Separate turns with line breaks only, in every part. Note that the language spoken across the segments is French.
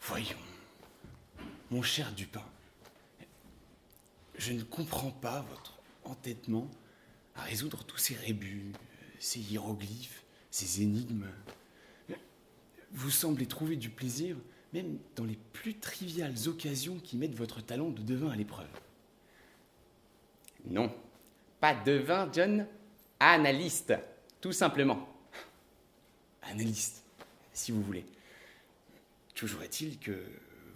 Voyons, mon cher Dupin, je ne comprends pas votre entêtement à résoudre tous ces rébus, ces hiéroglyphes, ces énigmes. Vous semblez trouver du plaisir même dans les plus triviales occasions qui mettent votre talent de devin à l'épreuve.
Non, pas devin, John, analyste, tout simplement.
Analyste, si vous voulez. Toujours est-il que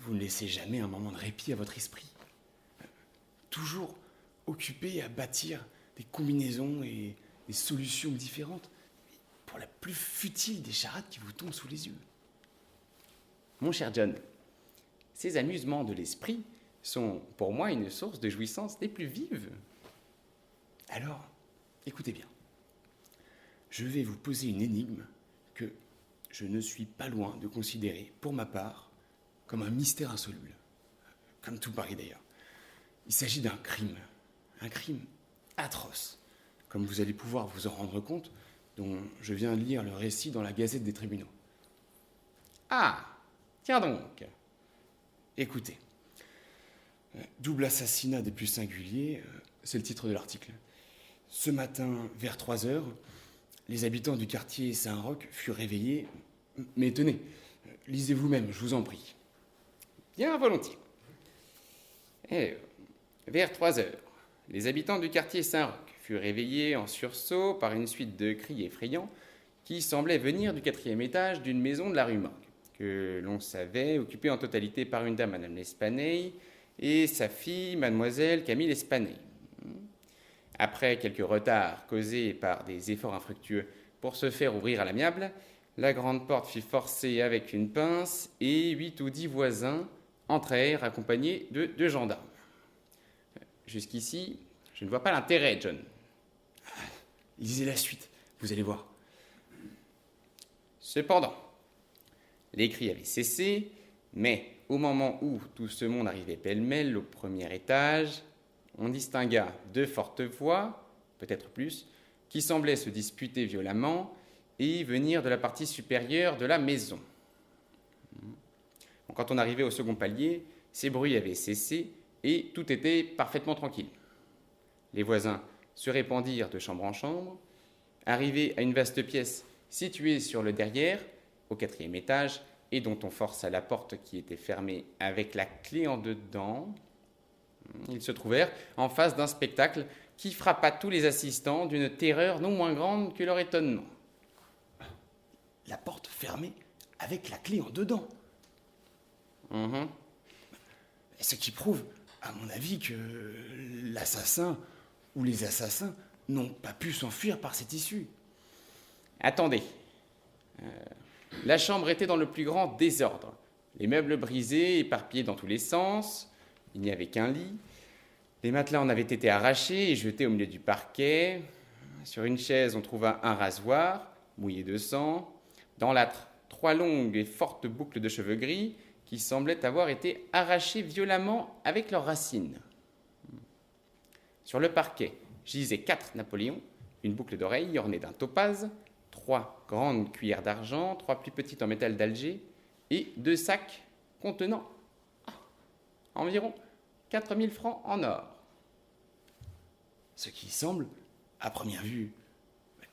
vous ne laissez jamais un moment de répit à votre esprit. Toujours occupé à bâtir des combinaisons et des solutions différentes pour la plus futile des charades qui vous tombent sous les yeux.
Mon cher John, ces amusements de l'esprit sont pour moi une source de jouissance des plus vives.
Alors, écoutez bien. Je vais vous poser une énigme que je ne suis pas loin de considérer, pour ma part, comme un mystère insoluble. Comme tout Paris d'ailleurs. Il s'agit d'un crime atroce, comme vous allez pouvoir vous en rendre compte, dont je viens de lire le récit dans la Gazette des tribunaux.
Ah, tiens donc.
Écoutez, double assassinat des plus singuliers, c'est le titre de l'article. Ce matin, vers 3 heures, les habitants du quartier Saint-Roch furent réveillés. Mais tenez, lisez vous-même, je vous en prie.
Bien volontiers. Vers 3 heures, les habitants du quartier Saint-Roch furent réveillés en sursaut par une suite de cris effrayants qui semblaient venir du 4e étage d'une maison de la rue Morgue, que l'on savait occupée en totalité par une dame, Madame L'Espanay, et sa fille, Mademoiselle Camille L'Espanay. Après quelques retards causés par des efforts infructueux pour se faire ouvrir à l'amiable, la grande porte fut forcée avec une pince et 8 ou 10 voisins entrèrent accompagnés de 2 gendarmes. Jusqu'ici, je ne vois pas l'intérêt, John.
Lisez la suite, vous allez voir.
Cependant, les cris avaient cessé, mais au moment où tout ce monde arrivait pêle-mêle au 1er étage, on distingua 2 fortes voix, peut-être plus, qui semblaient se disputer violemment et venir de la partie supérieure de la maison. Quand on arrivait au 2e palier, ces bruits avaient cessé et tout était parfaitement tranquille. Les voisins se répandirent de chambre en chambre. Arrivés à une vaste pièce située sur le derrière, au 4e étage, et dont on força la porte qui était fermée avec la clé en dedans, ils se trouvèrent en face d'un spectacle qui frappa tous les assistants d'une terreur non moins grande que leur étonnement.
La porte fermée avec la clé en dedans. Ce qui prouve, à mon avis, que l'assassin ou les assassins n'ont pas pu s'enfuir par cette issue.
Attendez. La chambre était dans le plus grand désordre. Les meubles brisés, éparpillés dans tous les sens. Il n'y avait qu'un lit. Les matelas en avaient été arrachés et jetés au milieu du parquet. Sur une chaise, on trouva un rasoir, mouillé de sang. Dans l'âtre, 3 longues et fortes boucles de cheveux gris qui semblaient avoir été arrachées violemment avec leurs racines. Sur le parquet gisaient 4 Napoléons, une boucle d'oreille ornée d'un topaze, 3 grandes cuillères d'argent, 3 plus petites en métal d'Alger et 2 sacs contenant environ 4000 francs en or.
Ce qui semble, à première vue,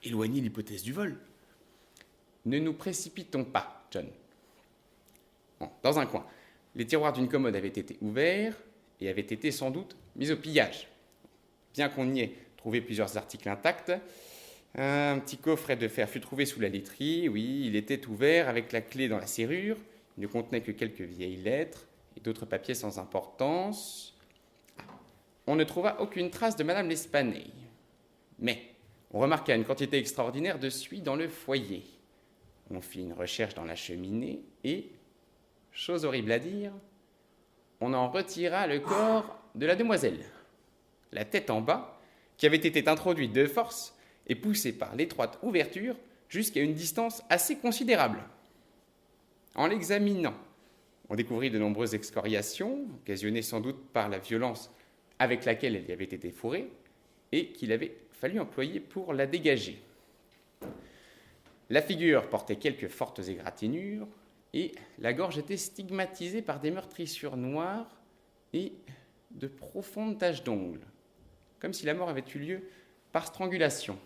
éloigner l'hypothèse du vol.
Ne nous précipitons pas, John. Dans un coin, les tiroirs d'une commode avaient été ouverts et avaient été sans doute mis au pillage. Bien qu'on y ait trouvé plusieurs articles intacts, un petit coffret de fer fut trouvé sous la laiterie. Oui, il était ouvert avec la clé dans la serrure. Il ne contenait que quelques vieilles lettres et d'autres papiers sans importance. On ne trouva aucune trace de Madame L'Espanay. Mais on remarqua une quantité extraordinaire de suie dans le foyer. On fit une recherche dans la cheminée et, chose horrible à dire, on en retira le corps de la demoiselle. La tête en bas, qui avait été introduite de force et poussée par l'étroite ouverture jusqu'à une distance assez considérable. En l'examinant, on découvrit de nombreuses excoriations, occasionnées sans doute par la violence avec laquelle elle y avait été fourrée et qu'il avait fallu employer pour la dégager. La figure portait quelques fortes égratignures et la gorge était stigmatisée par des meurtrissures noires et de profondes taches d'ongles, comme si la mort avait eu lieu par strangulation.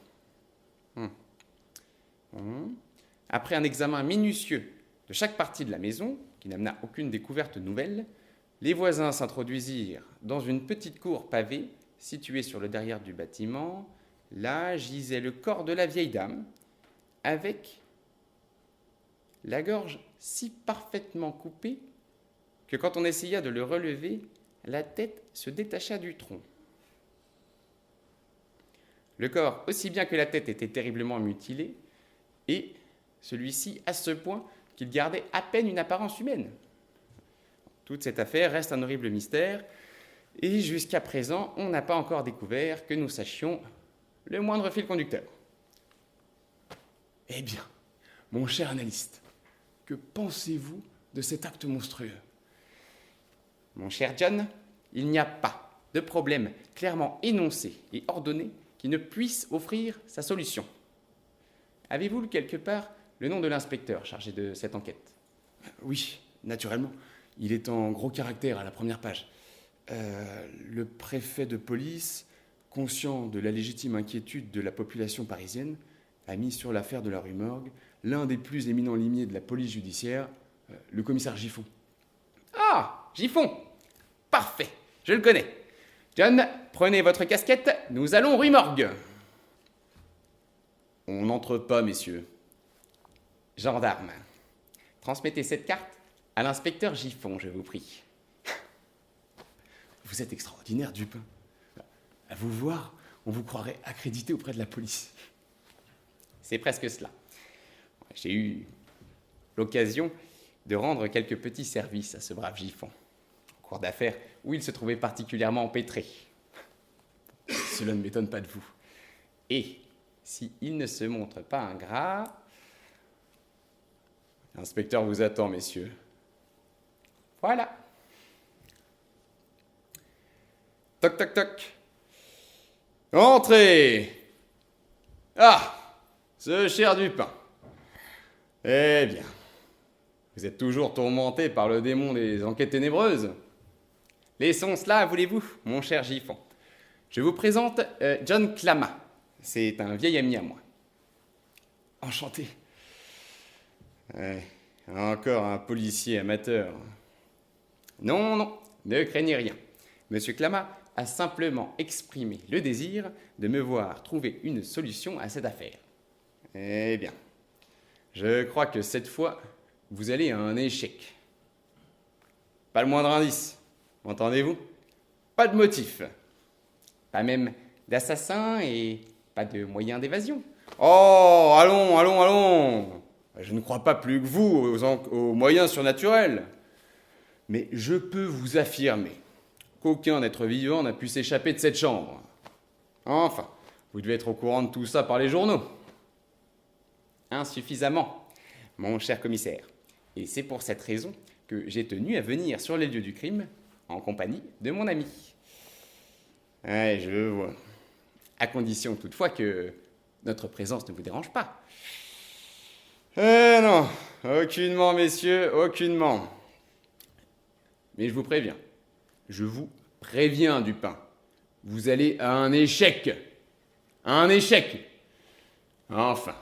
Après un examen minutieux de chaque partie de la maison, qui n'amena aucune découverte nouvelle, les voisins s'introduisirent dans une petite cour pavée située sur le derrière du bâtiment. Là gisait le corps de la vieille dame, avec la gorge si parfaitement coupée que quand on essaya de le relever, la tête se détacha du tronc. Le corps, aussi bien que la tête, était terriblement mutilé, et celui-ci à ce point qu'il gardait à peine une apparence humaine. Toute cette affaire reste un horrible mystère, et jusqu'à présent, on n'a pas encore découvert que nous sachions le moindre fil conducteur.
Eh bien, mon cher analyste, que pensez-vous de cet acte monstrueux?
Mon cher John, il n'y a pas de problème clairement énoncé et ordonné qui ne puisse offrir sa solution. Avez-vous quelque part le nom de l'inspecteur chargé de cette enquête?
Oui, naturellement. Il est en gros caractères à la première page. Le préfet de police, conscient de la légitime inquiétude de la population parisienne, a mis sur l'affaire de la rue Morgue l'un des plus éminents limiers de la police judiciaire, le commissaire Giffon.
Ah, Giffon! Parfait, je le connais. John, prenez votre casquette, nous allons rue Morgue.
On n'entre pas, messieurs.
Gendarme, transmettez cette carte à l'inspecteur Giffon, je vous prie.
Vous êtes extraordinaire, Dupin. À vous voir, on vous croirait accrédité auprès de la police.
C'est presque cela. J'ai eu l'occasion de rendre quelques petits services à ce brave Giffon, au cours d'affaires où il se trouvait particulièrement empêtré.
Cela ne m'étonne pas de vous.
Et s'il ne se montre pas ingrat...
L'inspecteur vous attend, messieurs.
Voilà.
Toc, toc, toc. Entrez! Ah! Ce cher Dupin. Eh bien, vous êtes toujours tourmenté par le démon des enquêtes ténébreuses.
Laissons cela, voulez-vous, mon cher Giffon. Je vous présente John Clama. C'est un vieil ami à moi.
Enchanté. Encore un policier amateur.
Non, non, ne craignez rien. Monsieur Clama a simplement exprimé le désir de me voir trouver une solution à cette affaire.
Eh bien, je crois que cette fois, vous allez à un échec. Pas le moindre indice, entendez-vous? Pas de motif.
Pas même d'assassin et pas de moyen d'évasion.
Oh, allons, allons, allons! Je ne crois pas plus que vous aux moyens surnaturels. Mais je peux vous affirmer qu'aucun être vivant n'a pu s'échapper de cette chambre. Enfin, vous devez être au courant de tout ça par les journaux.
Insuffisamment, mon cher commissaire. Et c'est pour cette raison que j'ai tenu à venir sur les lieux du crime en compagnie de mon ami.
Ouais, je vois.
À condition toutefois que notre présence ne vous dérange pas.
Non, aucunement, messieurs, aucunement. Mais je vous préviens, Dupin, vous allez à un échec. Un échec. Enfin,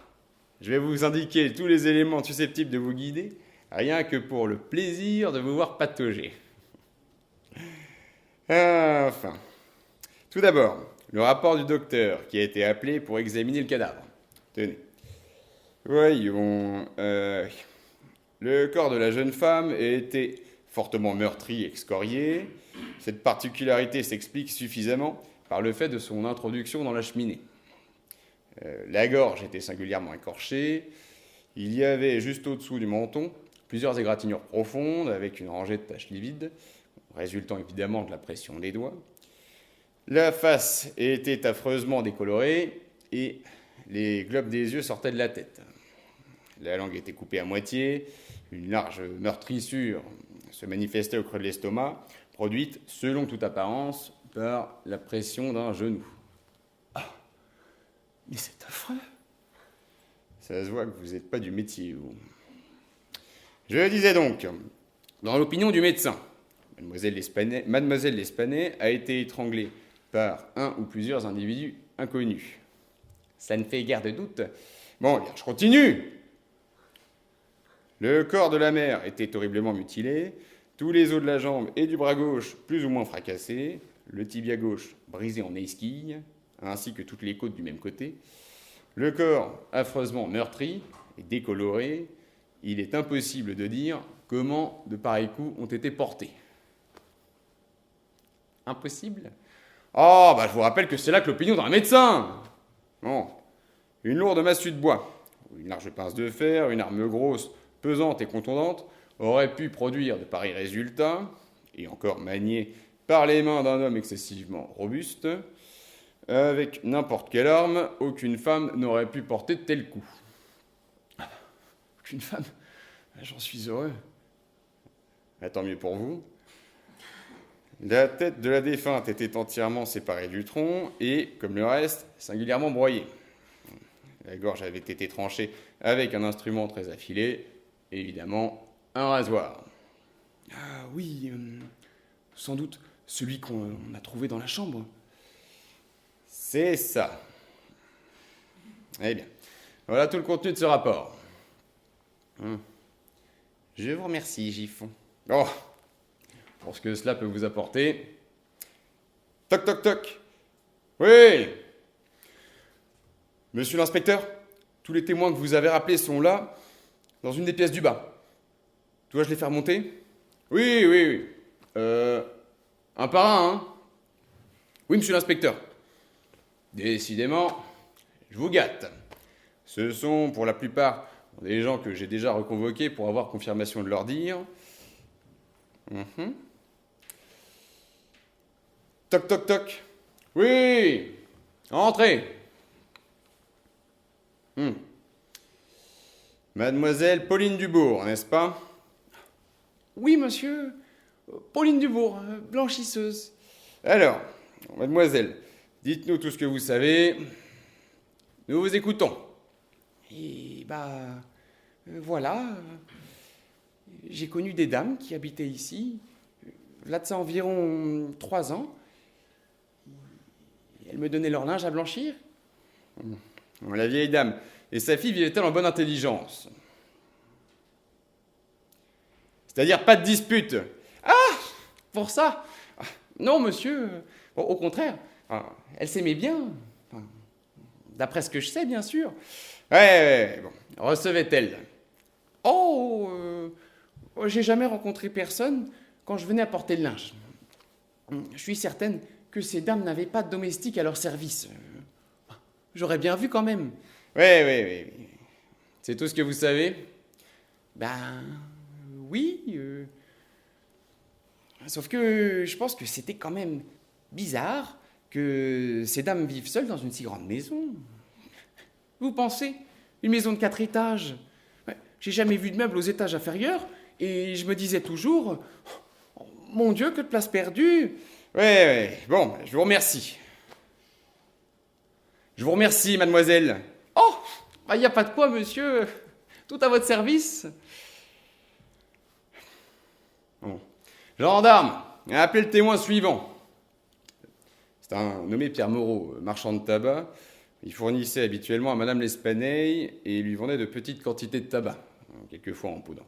je vais vous indiquer tous les éléments susceptibles de vous guider, rien que pour le plaisir de vous voir patauger. Enfin, tout d'abord, le rapport du docteur qui a été appelé pour examiner le cadavre. Tenez. Voyons. Le corps de la jeune femme était fortement meurtri et excorié. Cette particularité s'explique suffisamment par le fait de son introduction dans la cheminée. La gorge était singulièrement écorchée. Il y avait juste au-dessous du menton plusieurs égratignures profondes avec une rangée de taches livides, résultant évidemment de la pression des doigts. La face était affreusement décolorée et les globes des yeux sortaient de la tête. La langue était coupée à moitié, une large meurtrissure se manifestait au creux de l'estomac, produite, selon toute apparence, par la pression d'un genou.
Ah, mais c'est affreux.
Ça se voit que vous n'êtes pas du métier, vous.
Je disais donc, dans l'opinion du médecin, Mademoiselle L'Espanay a été étranglée par un ou plusieurs individus inconnus. Ça ne fait guère de doute. Bon, je continue. Le corps de la mère était horriblement mutilé, tous les os de la jambe et du bras gauche plus ou moins fracassés, le tibia gauche brisé en esquilles, ainsi que toutes les côtes du même côté, le corps affreusement meurtri et décoloré. Il est impossible de dire comment de pareils coups ont été portés. Impossible ? Oh, je vous rappelle que c'est là que l'opinion d'un médecin. Bon, une lourde massue de bois, une large pince de fer, une arme grosse, pesante et contondante, aurait pu produire de pareils résultats, et encore maniés par les mains d'un homme excessivement robuste. Avec n'importe quelle arme, aucune femme n'aurait pu porter de tels coups.
Aucune femme? J'en suis heureux.
Tant mieux pour vous. La tête de la défunte était entièrement séparée du tronc et, comme le reste, singulièrement broyée. La gorge avait été tranchée avec un instrument très affilé, évidemment un rasoir.
Ah oui, sans doute celui qu'on a trouvé dans la chambre.
C'est ça. Eh bien, voilà tout le contenu de ce rapport. Je vous remercie, Giffon. Oh, pour ce que cela peut vous apporter. Toc, toc, toc. Oui. Monsieur l'inspecteur, tous les témoins que vous avez rappelés sont là, dans une des pièces du bas. Dois-je les faire monter? Oui. Un par un, hein? Oui, monsieur l'inspecteur. Décidément, je vous gâte. Ce sont, pour la plupart, des gens que j'ai déjà reconvoqués pour avoir confirmation de leur dire. Toc, toc, toc. Oui. Entrez. Mademoiselle Pauline Dubourg, n'est-ce pas?
Oui, monsieur. Pauline Dubourg, blanchisseuse.
Alors, mademoiselle, dites-nous tout ce que vous savez. Nous vous écoutons.
Et voilà. J'ai connu des dames qui habitaient ici, là de ça environ 3 ans. Elles me donnaient leur linge à blanchir.
La vieille dame et sa fille vivaient-elles en bonne intelligence? C'est-à-dire pas de dispute?
Pour ça? Non, monsieur. Au contraire, elles s'aimaient bien. D'après ce que je sais, bien sûr.
Ouais, bon. Recevait-elle?
J'ai jamais rencontré personne quand je venais apporter le linge. Je suis certaine que ces dames n'avaient pas de domestique à leur service. J'aurais bien vu quand même.
Oui. C'est tout ce que vous savez?
Oui. Sauf que je pense que c'était quand même bizarre que ces dames vivent seules dans une si grande maison. Vous pensez? Une maison de 4 étages. J'ai jamais vu de meubles aux étages inférieurs et je me disais toujours, oh, mon Dieu, que de place perdue.
Oui. Bon, je vous remercie. Je vous remercie, mademoiselle.
Oh, y a pas de quoi, monsieur. Tout à votre service.
Bon. Gendarme, appelez le témoin suivant. C'est un nommé Pierre Moreau, marchand de tabac. Il fournissait habituellement à Madame L'Espanay et lui vendait de petites quantités de tabac, quelquefois en poudre.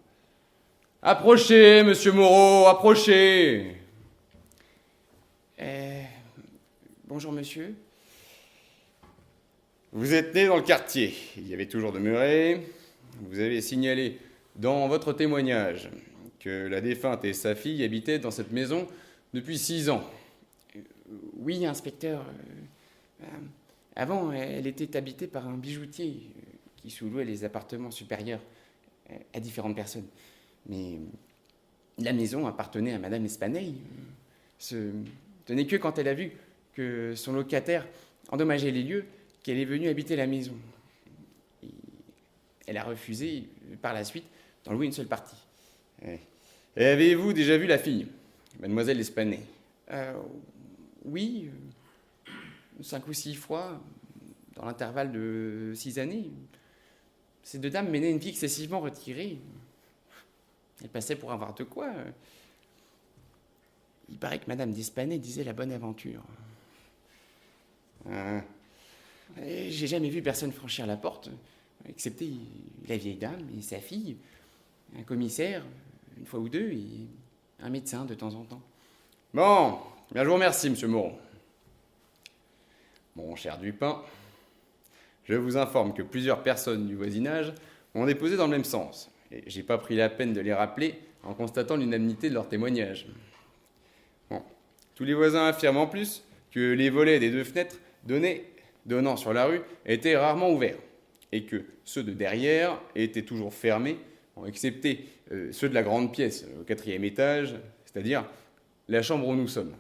Approchez, monsieur Moreau, approchez.
Bonjour, monsieur.
Vous êtes né dans le quartier. Il y avait toujours demeuré. Vous avez signalé dans votre témoignage que la défunte et sa fille habitaient dans cette maison depuis 6 ans.
Oui, inspecteur. Avant, elle était habitée par un bijoutier qui sous-louait les appartements supérieurs à différentes personnes. Mais la maison appartenait à Madame L'Espanay. Ce n'est que quand elle a vu que son locataire endommageait les lieux qu'elle est venue habiter la maison. Et elle a refusé, par la suite, d'en louer une seule partie.
Et avez-vous déjà vu la fille, Mademoiselle L'Espanay?
Oui, 5 ou 6 fois, dans l'intervalle de 6 années. Ces 2 dames menaient une vie excessivement retirée.
Elle passait pour avoir de quoi. Il paraît que Madame d'Espanay disait la bonne aventure. Et j'ai jamais vu personne franchir la porte, excepté la vieille dame et sa fille, un commissaire, une fois ou deux, et un médecin de temps en temps. Bon, bien je vous remercie, monsieur Moreau. Mon cher Dupin, je vous informe que plusieurs personnes du voisinage ont déposé dans le même sens. Et j'ai pas pris la peine de les rappeler en constatant l'inanité de leurs témoignages. Bon. Tous les voisins affirment en plus que les volets des 2 fenêtres donnant sur la rue étaient rarement ouverts et que ceux de derrière étaient toujours fermés, excepté ceux de la grande pièce au 4e étage, c'est-à-dire la chambre où nous sommes,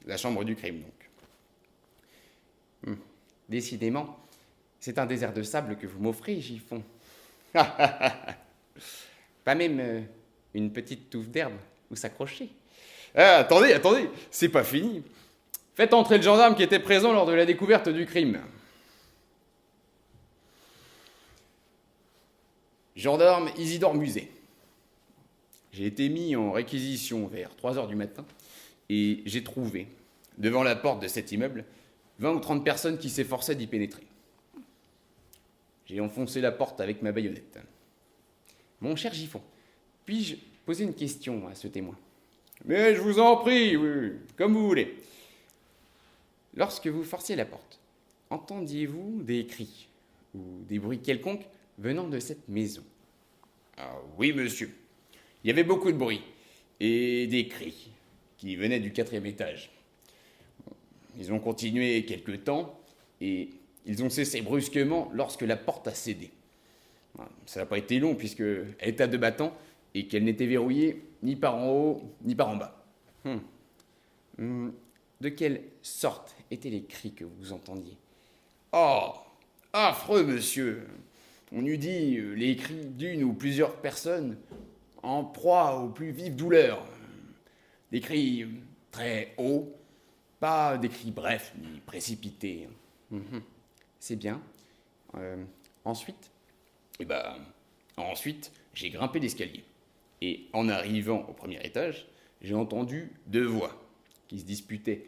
la chambre du crime donc. Décidément, c'est un désert de sable que vous m'offrez, Giffon. Pas même une petite touffe d'herbe où s'accrocher. Ah, attendez, c'est pas fini. Faites entrer le gendarme qui était présent lors de la découverte du crime. Gendarme Isidore Musée. J'ai été mis en réquisition vers 3h du matin et j'ai trouvé, devant la porte de cet immeuble, 20 ou 30 personnes qui s'efforçaient d'y pénétrer. J'ai enfoncé la porte avec ma baïonnette. Mon cher Giffon, puis-je poser une question à ce témoin? Mais je vous en prie, oui, comme vous voulez. Lorsque vous forciez la porte, entendiez-vous des cris ou des bruits quelconques venant de cette maison? Ah, oui, monsieur. Il y avait beaucoup de bruit et des cris qui venaient du 4e étage. Ils ont continué quelque temps et ils ont cessé brusquement lorsque la porte a cédé. Ça n'a pas été long puisque elle était à 2 battants et qu'elle n'était verrouillée ni par en haut ni par en bas. De quelle sorte étaient les cris que vous entendiez? Oh, affreux, monsieur. On eût dit les cris d'une ou plusieurs personnes en proie aux plus vives douleurs. Des cris très hauts, pas des cris brefs ni précipités. C'est bien. Ensuite? Ensuite, j'ai grimpé l'escalier. Et en arrivant au 1er étage, j'ai entendu 2 voix qui se disputaient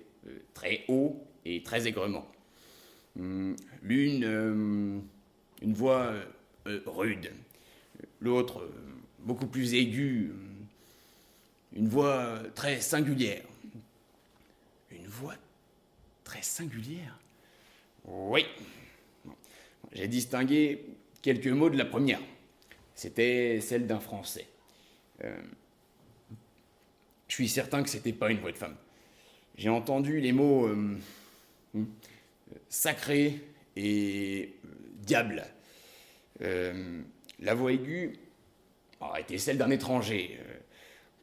très haut et très aigrement. L'une, une voix rude. L'autre, beaucoup plus aiguë. Une voix très singulière. Une voix très singulière? Oui. J'ai distingué quelques mots de la première. C'était celle d'un Français. Je suis certain que c'était pas une voix de femme. J'ai entendu les mots sacré et diable. La voix aiguë était celle d'un étranger.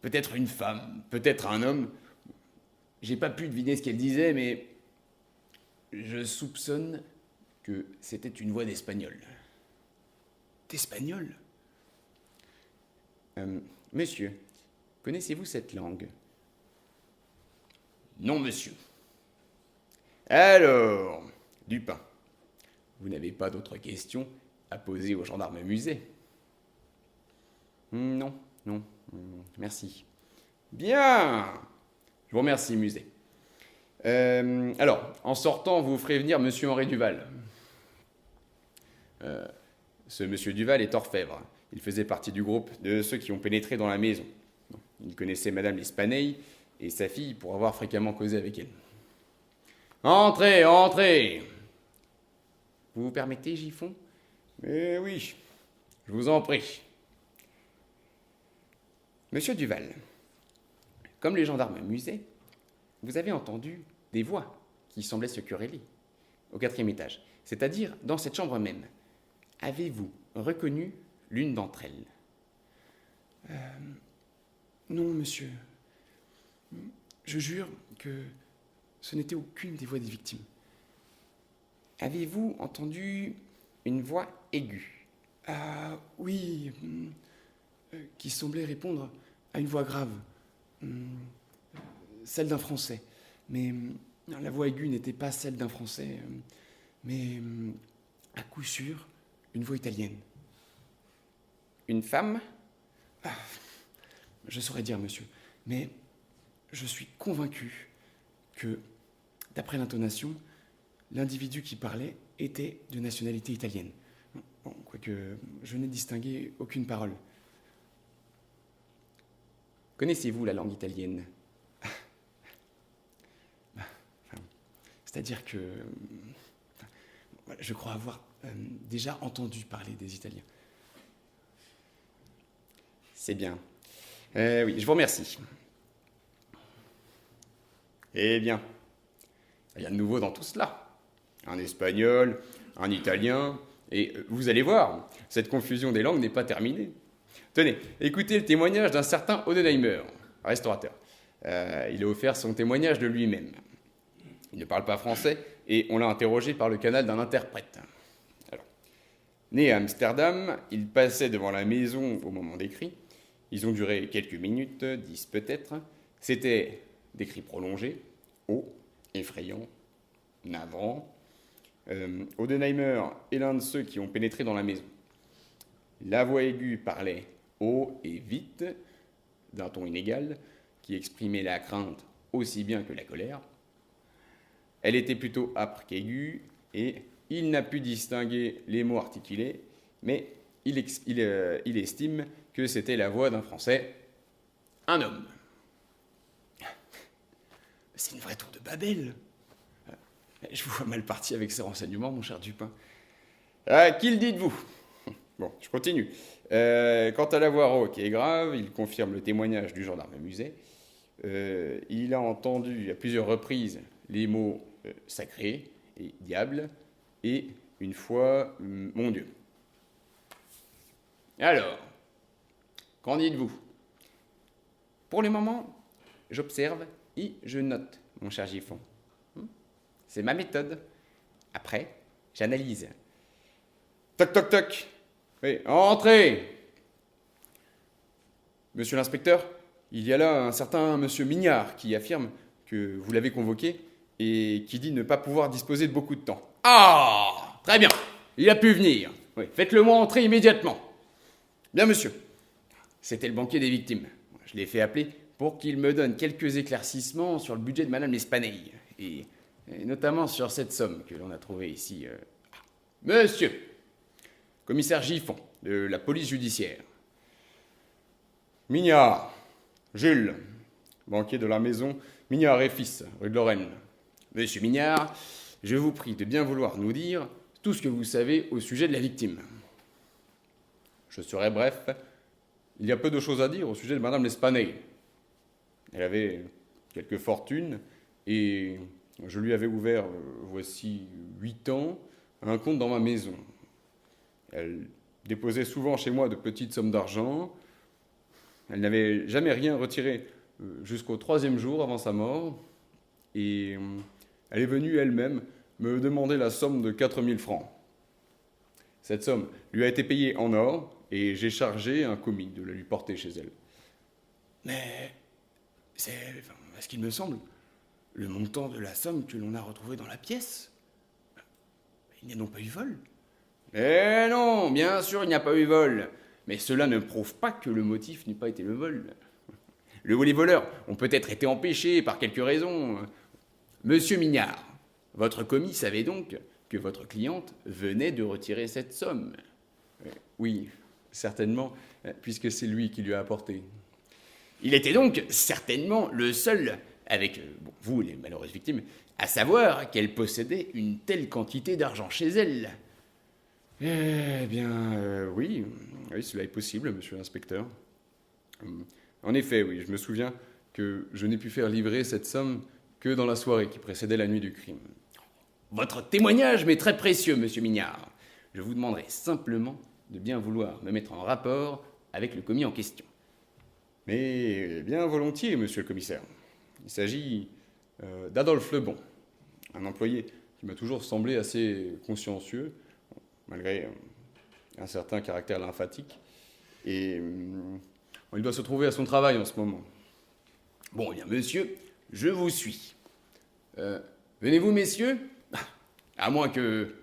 Peut-être une femme, peut-être un homme. J'ai pas pu deviner ce qu'elle disait, mais je soupçonne que c'était une voix d'espagnol. D'espagnol? Monsieur, connaissez-vous cette langue? Non, monsieur. Alors, Dupin, vous n'avez pas d'autres questions à poser au gendarme Musée? Non, merci. Bien. Je vous remercie, Musée. Alors, en sortant, vous ferez venir monsieur Henri Duval. Ce monsieur Duval est orfèvre. Il faisait partie du groupe de ceux qui ont pénétré dans la maison. Il connaissait Madame l'Espanay et sa fille pour avoir fréquemment causé avec elle. Entrez, entrez. Vous vous permettez, Giffon? Mais oui, je vous en prie. Monsieur Duval, comme les gendarmes Musée, vous avez entendu des voix qui semblaient se quereller au 4e étage, c'est-à-dire dans cette chambre même. Avez-vous reconnu l'une d'entre elles?
Non, monsieur. Je jure que ce n'était aucune des voix des victimes.
Avez-vous entendu une voix aiguë?
Ah oui, qui semblait répondre à une voix grave, celle d'un Français. Mais la voix aiguë n'était pas celle d'un Français, mais à coup sûr, une voix italienne.
Une femme?
je saurais dire, monsieur, mais je suis convaincu que, d'après l'intonation, l'individu qui parlait était de nationalité italienne. Bon, quoique je n'ai distingué aucune parole.
Connaissez-vous la langue italienne?
C'est-à-dire que je crois avoir déjà entendu parler des Italiens.
C'est bien. Oui, je vous remercie. Eh bien, rien de nouveau dans tout cela. Un espagnol, un italien, et vous allez voir, cette confusion des langues n'est pas terminée. Tenez, écoutez le témoignage d'un certain Odenheimer, restaurateur. Il a offert son témoignage de lui-même. Il ne parle pas français et on l'a interrogé par le canal d'un interprète. Alors, né à Amsterdam, il passait devant la maison au moment des cris. Ils ont duré quelques minutes, 10 peut-être. C'était des cris prolongés, hauts, effrayants, navrants. Odenheimer est l'un de ceux qui ont pénétré dans la maison. La voix aiguë parlait haut et vite, d'un ton inégal, qui exprimait la crainte aussi bien que la colère. Elle était plutôt âpre qu'aiguë, et il n'a pu distinguer les mots articulés, mais il estime que c'était la voix d'un Français, un homme.
C'est une vraie tour de Babel. Je vous vois mal parti avec ces renseignements, mon cher Dupin.
Qui le dites-vous? Bon, je continue. Quant à la voix rauque et grave, il confirme le témoignage du gendarme Muset. Il a entendu à plusieurs reprises les mots sacré et diable, et une fois, mon Dieu. Alors, qu'en dites-vous?
Pour le moment, j'observe et je note, mon cher Giffon. C'est ma méthode. Après, j'analyse.
Toc, toc, toc. Oui, entrez. Monsieur l'inspecteur, il y a là un certain monsieur Mignard qui affirme que vous l'avez convoqué et qui dit ne pas pouvoir disposer de beaucoup de temps.
Ah, très bien. Il a pu venir. Oui, faites-le-moi entrer immédiatement.
Bien, monsieur.
C'était le banquier des victimes. Je l'ai fait appeler pour qu'il me donne quelques éclaircissements sur le budget de Madame L'Espaneille, et notamment sur cette somme que l'on a trouvée ici.
Monsieur, commissaire Giffon, de la police judiciaire. Mignard, Jules, banquier de la maison Mignard et Fils, rue de Lorraine.
Monsieur Mignard, je vous prie de bien vouloir nous dire tout ce que vous savez au sujet de la victime.
Je serai bref. Il y a peu de choses à dire au sujet de Madame L'Espaneille. Elle avait quelques fortunes et je lui avais ouvert, voici 8 ans, un compte dans ma maison. Elle déposait souvent chez moi de petites sommes d'argent. Elle n'avait jamais rien retiré jusqu'au 3e jour avant sa mort. Et elle est venue elle-même me demander la somme de 4000 francs. Cette somme lui a été payée en or et j'ai chargé un commis de la lui porter chez elle.
Mais c'est, à ce qu'il me semble, le montant de la somme que l'on a retrouvée dans la pièce. Il n'y a donc pas eu vol?
Eh non, bien sûr, il n'y a pas eu vol. Mais cela ne prouve pas que le motif n'ait pas été le vol. Les voleurs ont peut-être été empêchés par quelques raisons. Monsieur Mignard, votre commis savait donc que votre cliente venait de retirer cette somme.
Oui, certainement, puisque c'est lui qui lui a apporté.
Il était donc certainement le seul, avec vous, les malheureuses victimes, à savoir qu'elle possédait une telle quantité d'argent chez elle.
Eh bien, oui, cela est possible, monsieur l'inspecteur. En effet, oui, je me souviens que je n'ai pu faire livrer cette somme que dans la soirée qui précédait la nuit du crime.
Votre témoignage m'est très précieux, monsieur Mignard. Je vous demanderai simplement de bien vouloir me mettre en rapport avec le commis en question.
Mais bien volontiers, monsieur le commissaire. Il s'agit d'Adolphe Lebon, un employé qui m'a toujours semblé assez consciencieux, malgré un certain caractère lymphatique. Et il doit se trouver à son travail en ce moment.
Bon, eh bien, monsieur, je vous suis. Venez-vous, messieurs? À moins que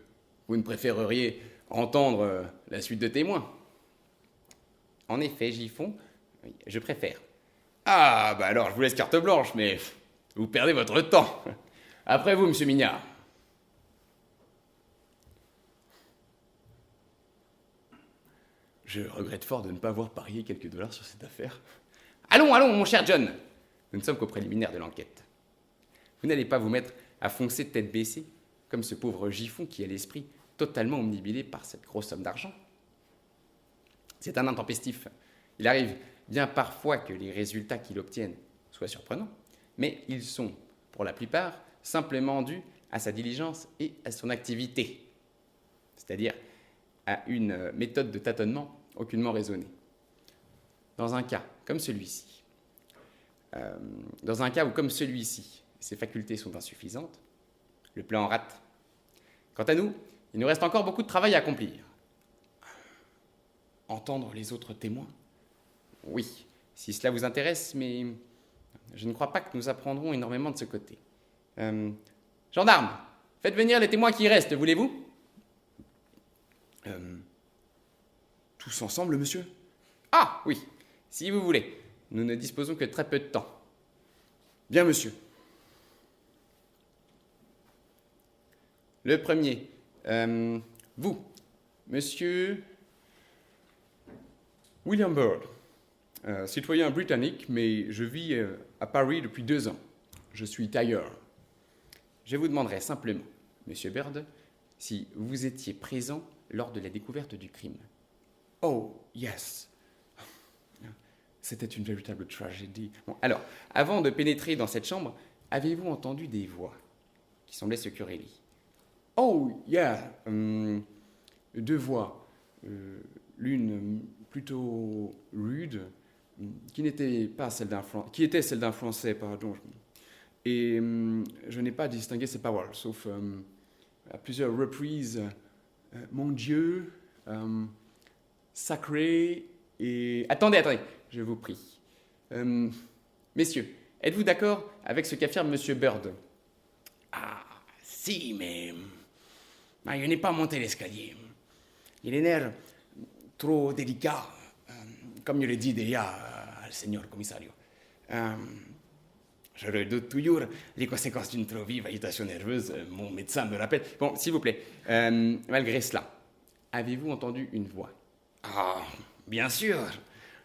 vous ne préféreriez entendre la suite de témoins. En effet, Giffon, je préfère. Ah, bah alors, je vous laisse carte blanche, mais vous perdez votre temps. Après vous, monsieur Mignard.
Je regrette fort de ne pas avoir parié quelques dollars sur cette affaire.
Allons, allons, mon cher John. Nous ne sommes qu'au préliminaire de l'enquête. Vous n'allez pas vous mettre à foncer tête baissée, comme ce pauvre Giffon qui a l'esprit totalement omnibilé par cette grosse somme d'argent. C'est un intempestif. Il arrive bien parfois que les résultats qu'il obtienne soient surprenants, mais ils sont, pour la plupart, simplement dus à sa diligence et à son activité, c'est-à-dire à une méthode de tâtonnement aucunement raisonnée. Dans un cas comme celui-ci, ses facultés sont insuffisantes, le plan rate. Quant à nous, il nous reste encore beaucoup de travail à accomplir.
Entendre les autres témoins?
Oui, si cela vous intéresse, mais je ne crois pas que nous apprendrons énormément de ce côté. Gendarmes, faites venir les témoins qui y restent, voulez-vous?
Tous ensemble, monsieur?
Ah, oui, si vous voulez. Nous ne disposons que de très peu de temps.
Bien, monsieur.
Le premier, vous, monsieur
William Bird, citoyen britannique, mais je vis à Paris depuis 2 ans. Je suis tailleur.
Je vous demanderai simplement, monsieur Bird, si vous étiez présent lors de la découverte du crime.
Oh, yes. C'était une véritable tragédie.
Bon, alors, avant de pénétrer dans cette chambre, avez-vous entendu des voix qui semblaient se quereller?
Oh, yeah. 2 voix. L'une plutôt rude, qui était celle d'un Français, pardon. Et je n'ai pas distingué ses paroles, sauf à plusieurs reprises, mon Dieu, sacré et...
Attendez, je vous prie. Messieurs, êtes-vous d'accord avec ce qu'affirme monsieur Bird?
Ah, si, mais je n'ai pas monté l'escalier. Il est l'air trop délicat, comme je l'ai dit déjà al signor commissario. Je redoute toujours les conséquences d'une trop vive agitation nerveuse. Mon médecin me rappelle.
Bon, s'il vous plaît, malgré cela, avez-vous entendu une voix?
Ah, bien sûr.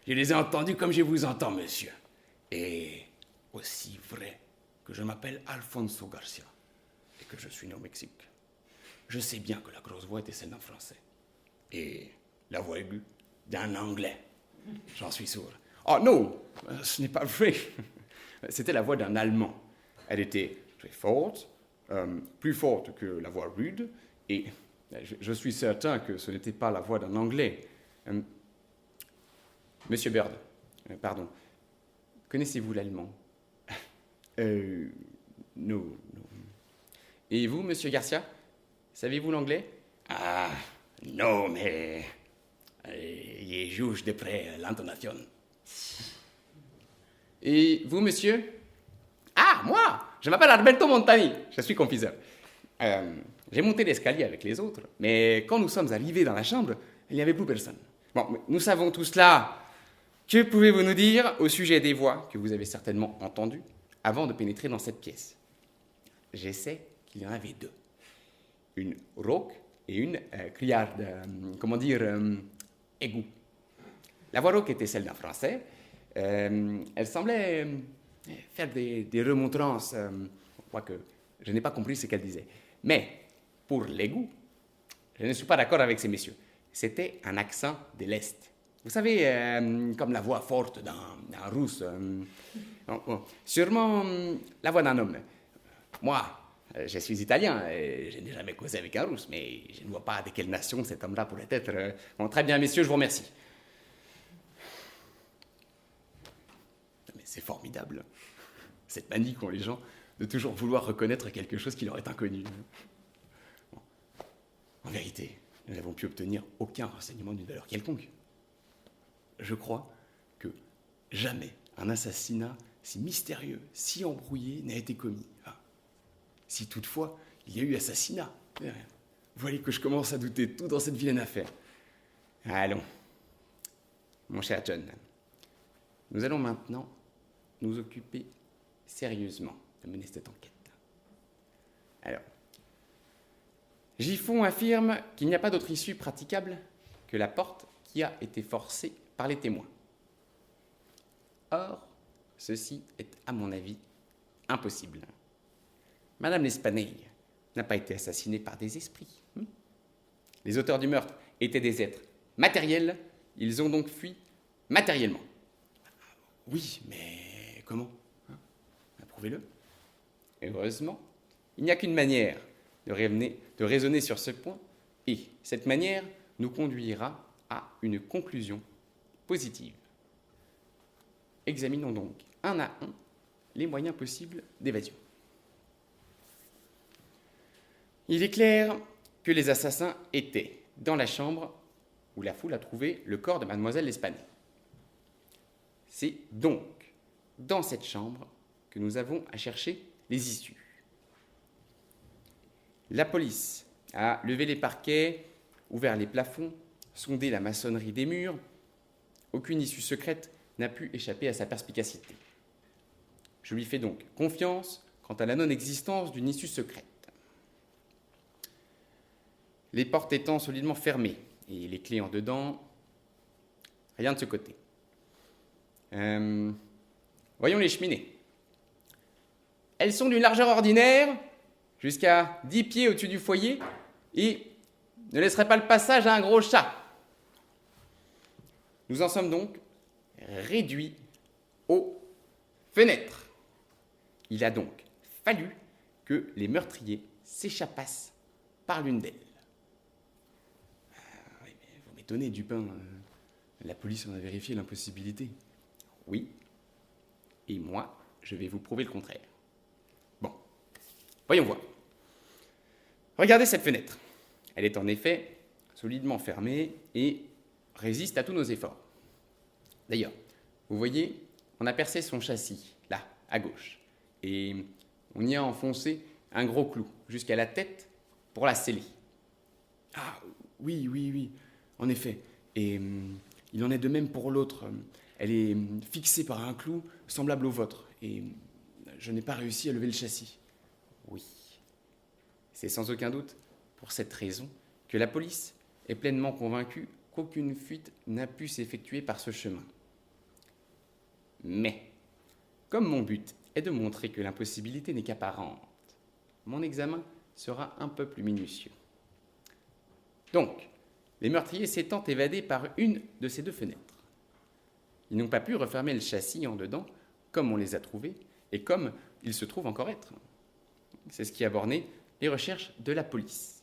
Je les ai entendus comme je vous entends, monsieur. Et aussi vrai que je m'appelle Alfonso Garcia et que je suis né au Mexique. Je sais bien que la grosse voix était celle d'un Français. Et la voix aiguë d'un Anglais. J'en suis sûr.
Oh non, ce n'est pas vrai. C'était la voix d'un Allemand. Elle était très forte, plus forte que la voix rude, et je suis certain que ce n'était pas la voix d'un Anglais.
Monsieur Bird, pardon, connaissez-vous l'allemand?
Non.
Et vous, monsieur Garcia, savez-vous l'anglais?
Ah, non, mais je juge de près l'intonation.
Et vous, monsieur? Ah, moi! Je m'appelle Alberto Montani, je suis confiseur. J'ai monté l'escalier avec les autres, mais quand nous sommes arrivés dans la chambre, il n'y avait plus personne. Bon, nous savons tout cela. Que pouvez-vous nous dire au sujet des voix que vous avez certainement entendues avant de pénétrer dans cette pièce? J'essaie qu'il y en avait 2. Une rauque et une criarde, égout. La voix rauque était celle d'un Français. Elle semblait faire des remontrances, quoique je n'ai pas compris ce qu'elle disait. Mais pour l'égout, je ne suis pas d'accord avec ces messieurs. C'était un accent de l'Est. Vous savez, comme la voix forte d'un Russe. Sûrement la voix d'un homme. Moi, je suis italien et je n'ai jamais causé avec un Russe, mais je ne vois pas de quelle nation cet homme-là pourrait être. Bon, très bien, messieurs, je vous remercie.
Mais c'est formidable, cette manie qu'ont les gens de toujours vouloir reconnaître quelque chose qui leur est inconnu. Bon. En vérité, nous n'avons pu obtenir aucun renseignement d'une valeur quelconque. Je crois que jamais un assassinat si mystérieux, si embrouillé n'a été commis. Ah. Si toutefois il y a eu assassinat. Voilà que je commence à douter de tout dans cette vilaine affaire.
Allons, mon cher John, nous allons maintenant
nous occuper sérieusement de mener cette enquête. Alors, Giffon affirme qu'il n'y a pas d'autre issue praticable que la porte qui a été forcée par les témoins. Or, ceci est, à mon avis, impossible. Madame L'Espanaye n'a pas été assassinée par des esprits. Les auteurs du meurtre étaient des êtres matériels, ils ont donc fui matériellement.
Oui, mais comment? Prouvez-le.
Heureusement, il n'y a qu'une manière de raisonner sur ce point, et cette manière nous conduira à une conclusion positive. Examinons donc un à un les moyens possibles d'évasion. Il est clair que les assassins étaient dans la chambre où la foule a trouvé le corps de mademoiselle L'Espanaye. C'est donc dans cette chambre que nous avons à chercher les issues. La police a levé les parquets, ouvert les plafonds, sondé la maçonnerie des murs. Aucune issue secrète n'a pu échapper à sa perspicacité. Je lui fais donc confiance quant à la non-existence d'une issue secrète. Les portes étant solidement fermées et les clés en dedans, rien de ce côté. Voyons les cheminées. Elles sont d'une largeur ordinaire, jusqu'à 10 pieds au-dessus du foyer, et ne laisseraient pas le passage à un gros chat. Nous en sommes donc réduits aux fenêtres. Il a donc fallu que les meurtriers s'échappassent par l'une d'elles.
Oui, mais vous m'étonnez, Dupin. La police en a vérifié l'impossibilité.
Oui, et moi, je vais vous prouver le contraire. Bon, voyons voir. Regardez cette fenêtre. Elle est en effet solidement fermée et résiste à tous nos efforts. D'ailleurs, vous voyez, on a percé son châssis, là, à gauche, et on y a enfoncé un gros clou jusqu'à la tête pour la sceller.
Ah, oui. En effet. Et il en est de même pour l'autre. Elle est fixée par un clou semblable au vôtre. Et je n'ai pas réussi à lever le châssis.
Oui. C'est sans aucun doute pour cette raison que la police est pleinement convaincue qu'aucune fuite n'a pu s'effectuer par ce chemin. Mais, comme mon but est de montrer que l'impossibilité n'est qu'apparente, mon examen sera un peu plus minutieux. Donc, les meurtriers s'étant évadés par une de ces deux fenêtres. Ils n'ont pas pu refermer le châssis en dedans, comme on les a trouvés, et comme ils se trouvent encore être. C'est ce qui a borné les recherches de la police.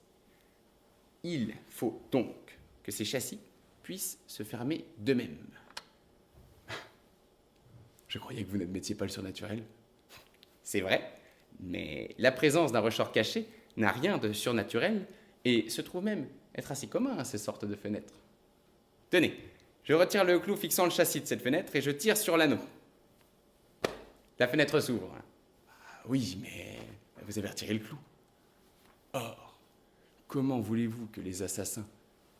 Il faut donc que ces châssis puissent se fermer d'eux-mêmes.
Je croyais que vous n'admettiez pas le surnaturel.
C'est vrai, mais la présence d'un ressort caché n'a rien de surnaturel et se trouve même être assez commun à ces sortes de fenêtres. Tenez, je retire le clou fixant le châssis de cette fenêtre et je tire sur l'anneau. La fenêtre s'ouvre.
Ah, oui, mais vous avez retiré le clou. Or, comment voulez-vous que les assassins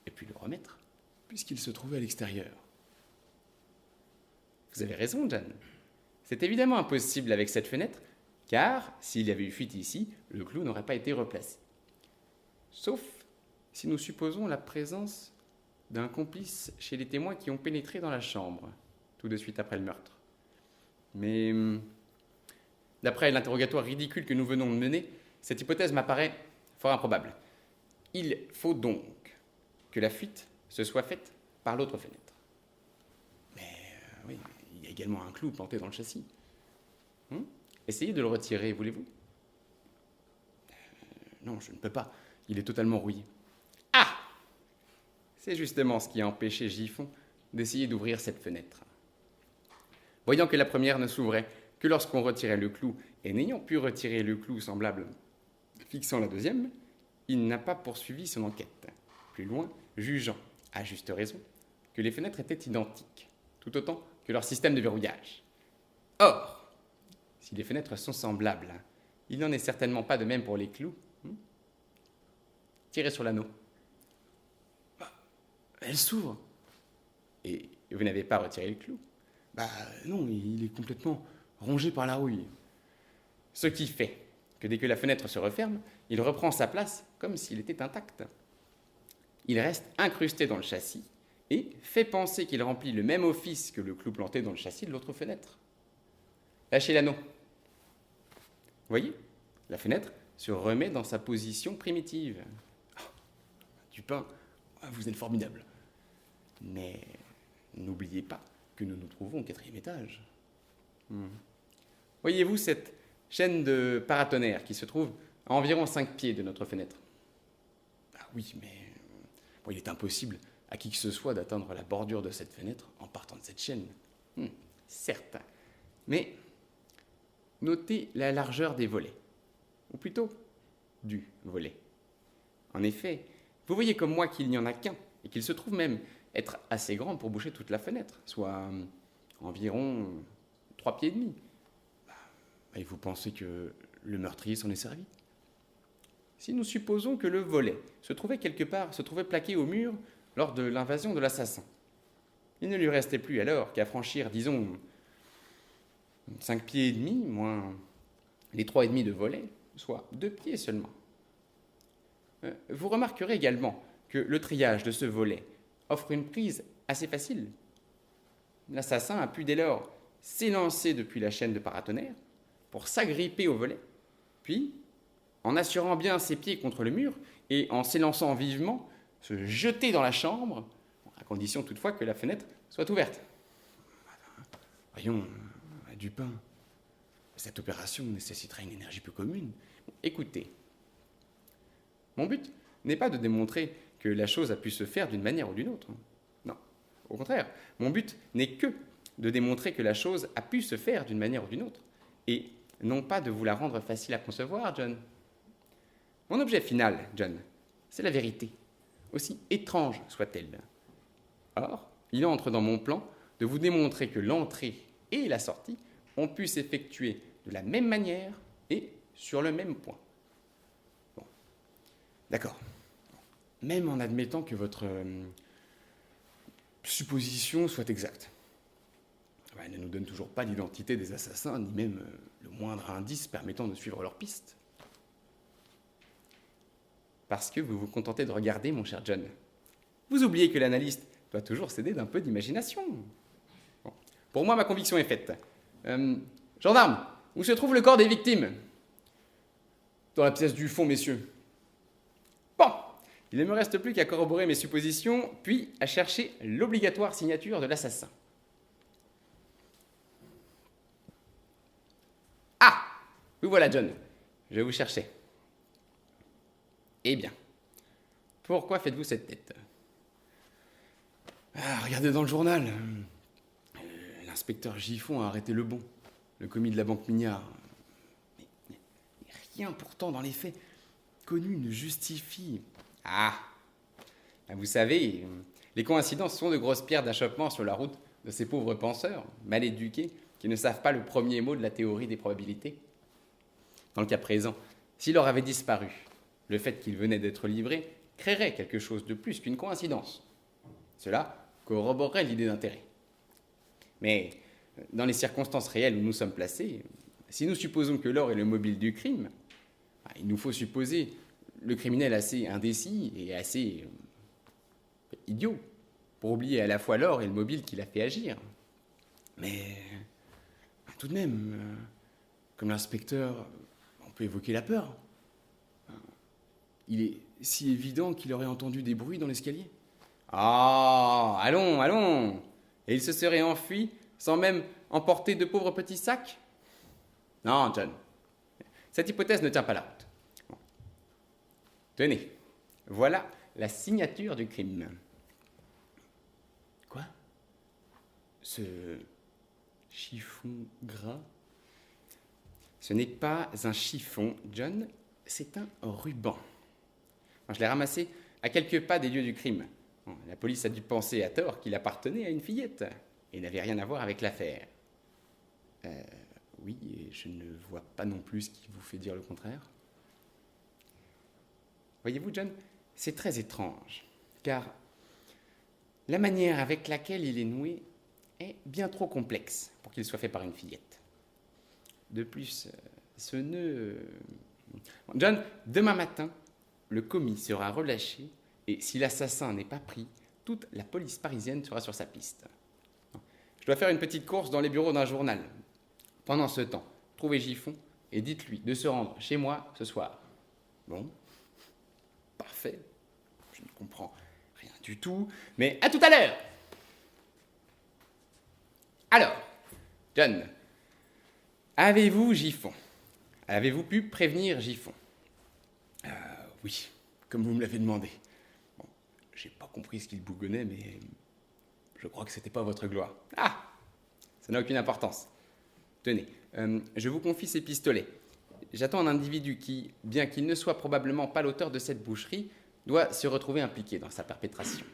aient pu le remettre, puisqu'il se trouvait à l'extérieur?
Vous avez raison, John. C'est évidemment impossible avec cette fenêtre, car s'il y avait eu fuite ici, le clou n'aurait pas été replacé. Sauf si nous supposons la présence d'un complice chez les témoins qui ont pénétré dans la chambre, tout de suite après le meurtre. Mais, d'après l'interrogatoire ridicule que nous venons de mener, cette hypothèse m'apparaît fort improbable. Il faut donc que la fuite se soit faite par l'autre fenêtre.
Oui, il y a également un clou planté dans le châssis.
Essayez de le retirer, voulez-vous?
Non, je ne peux pas. Il est totalement rouillé.
Ah! C'est justement ce qui a empêché Giffon d'essayer d'ouvrir cette fenêtre. Voyant que la première ne s'ouvrait que lorsqu'on retirait le clou, et n'ayant pu retirer le clou semblable fixant la deuxième, il n'a pas poursuivi son enquête. Plus loin, jugeant, à juste raison, que les fenêtres étaient identiques, tout autant que leur système de verrouillage. Or, si les fenêtres sont semblables, il n'en est certainement pas de même pour les clous. Tirez sur l'anneau.
Elle s'ouvre.
Et vous n'avez pas retiré le clou.
Non, il est complètement rongé par la rouille.
Ce qui fait que dès que la fenêtre se referme, il reprend sa place comme s'il était intact. Il reste incrusté dans le châssis et fait penser qu'il remplit le même office que le clou planté dans le châssis de l'autre fenêtre. Lâchez l'anneau. Voyez, la fenêtre se remet dans sa position primitive.
Dupin, vous êtes formidable.
Mais n'oubliez pas que nous nous trouvons au 4e étage. Voyez-vous cette chaîne de paratonnerre qui se trouve à environ 5 pieds de notre fenêtre?
Ah oui, mais bon, il est impossible à qui que ce soit d'atteindre la bordure de cette fenêtre en partant de cette chaîne.
Certes, mais notez la largeur des volets, ou plutôt du volet. En effet, vous voyez comme moi qu'il n'y en a qu'un, et qu'il se trouve même être assez grand pour boucher toute la fenêtre, soit environ 3 pieds et demi.
Et vous pensez que le meurtrier s'en est servi?
Si nous supposons que le volet se trouvait quelque part, se trouvait plaqué au mur lors de l'invasion de l'assassin, il ne lui restait plus alors qu'à franchir, disons, 5 pieds et demi, moins les 3 et demi de volet, soit 2 pieds seulement. Vous remarquerez également que le triage de ce volet offre une prise assez facile. L'assassin a pu dès lors s'élancer depuis la chaîne de paratonnerre pour s'agripper au volet, puis, en assurant bien ses pieds contre le mur et en s'élançant vivement, se jeter dans la chambre, à condition toutefois que la fenêtre soit ouverte.
Voyons, Dupin, cette opération nécessiterait une énergie peu commune.
Écoutez, mon but n'est pas de démontrer que la chose a pu se faire d'une manière ou d'une autre. Non, au contraire, mon but n'est que de démontrer que la chose a pu se faire d'une manière ou d'une autre, et non pas de vous la rendre facile à concevoir, John. Mon objet final, John, c'est la vérité, aussi étrange soit-elle. Or, il entre dans mon plan de vous démontrer que l'entrée et la sortie ont pu s'effectuer de la même manière et sur le même point.
Bon, d'accord. Même en admettant que votre supposition soit exacte, elle ne nous donne toujours pas l'identité des assassins, ni même le moindre indice permettant de suivre leur piste.
Parce que vous vous contentez de regarder, mon cher John. Vous oubliez que l'analyste doit toujours céder d'un peu d'imagination. Bon. Pour moi, ma conviction est faite. Gendarme, où se trouve le corps des victimes?
Dans la pièce du fond, messieurs.
Bon, il ne me reste plus qu'à corroborer mes suppositions, puis à chercher l'obligatoire signature de l'assassin. Ah! Vous voilà, John. Je vous cherchais. Eh bien, pourquoi faites-vous cette tête?
Regardez dans le journal. L'inspecteur Giffon a arrêté le commis de la banque Mignard. Mais rien pourtant dans les faits connus ne justifie.
Ah! Vous savez, les coïncidences sont de grosses pierres d'achoppement sur la route de ces pauvres penseurs, mal éduqués, qui ne savent pas le premier mot de la théorie des probabilités. Dans le cas présent, s'il leur avait disparu, le fait qu'il venait d'être livré créerait quelque chose de plus qu'une coïncidence. Cela corroborerait l'idée d'intérêt. Mais dans les circonstances réelles où nous sommes placés, si nous supposons que l'or est le mobile du crime, il nous faut supposer le criminel assez indécis et assez idiot pour oublier à la fois l'or et le mobile qui l'a fait agir.
Mais tout de même, comme l'inspecteur, on peut évoquer la peur. Il est si évident qu'il aurait entendu des bruits dans l'escalier.
Ah, allons, allons. Et il se serait enfui sans même emporter de pauvres petits sacs? Non, John. Cette hypothèse ne tient pas la route. Bon. Tenez, voilà la signature du crime.
Quoi? Ce chiffon gras?
Ce n'est pas un chiffon, John, c'est un ruban. Je l'ai ramassé à quelques pas des lieux du crime. La police a dû penser à tort qu'il appartenait à une fillette et n'avait rien à voir avec l'affaire.
Oui, et je ne vois pas non plus ce qui vous fait dire le contraire.
Voyez-vous, John, c'est très étrange, car la manière avec laquelle il est noué est bien trop complexe pour qu'il soit fait par une fillette. De plus, ce nœud... John, demain matin, le commis sera relâché et si l'assassin n'est pas pris, toute la police parisienne sera sur sa piste. Je dois faire une petite course dans les bureaux d'un journal. Pendant ce temps, trouvez Giffon et dites-lui de se rendre chez moi ce soir. Bon, parfait. Je ne comprends rien du tout, mais à tout à l'heure. Alors, John, avez-vous Giffon? Avez-vous pu prévenir Giffon?
Oui, comme vous me l'avez demandé. Bon, j'ai pas compris ce qu'il bougonnait, mais je crois que c'était pas votre gloire.
Ah, ça n'a aucune importance. Tenez, je vous confie ces pistolets. J'attends un individu qui, bien qu'il ne soit probablement pas l'auteur de cette boucherie, doit se retrouver impliqué dans sa perpétration.